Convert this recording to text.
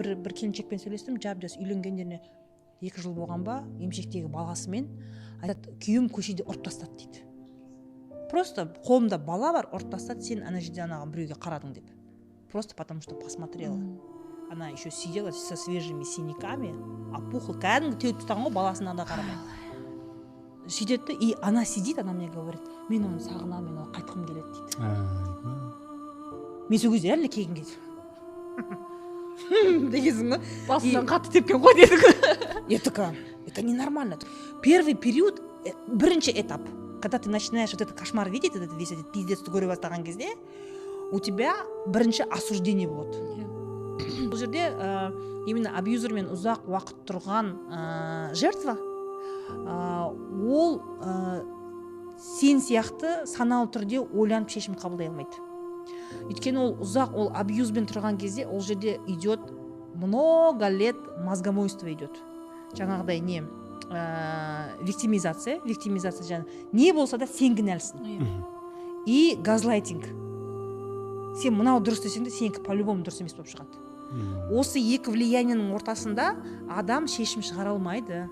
бір келіншекпен сөйлестім, жап-жас үйленгендеріне 2 жыл болған ба, емшектегі баласымен айтады, күйеуім көшеде ұрып тастады дейді. Просто қолымда бала бар, ұрып тастады, сен ана жерде анаған біреуге қарадың деп. Просто потому что посмотрела. Она еще сидела со свежими синяками, опухла, кәдімгі теуіп тұтаған ғой, баласына да қарамай. Сөйтеді, и она сидит, она мне говорит, мен оны сағынамын, мен оны қайтқым келеді дейді. Мен сол кезде әлі келген кезде. Дегенсің ғой? Басынан қатты тепкен ғой дедік. Я такая, это ненормально. Первый период, бірінші этап, когда ты начинаешь вот этот кошмар видеть, этот весь этот пиздец көре бастаған кезде, у тебя бірінші осуждение болады. Бұл жерде именно абьюзермен ұзақ уақыт тұрған жертва, ол сен сияқты саналы түрде ойланып шешім қабылдай алмайды. Өйткені ол ұзақ, ол абьюзбен тұрған кезде, ол жерде идет много лет мозгомойство идет. Жаңағыдай не, виктимизация жаңа, не болса да сен кінәлісің. И газлайтинг. Сен мынау дұрыс десең де, сенікі по-любому дұрыс емес болып шығады. Осы екі влияниенің ортасында адам шешім шығара алмайды.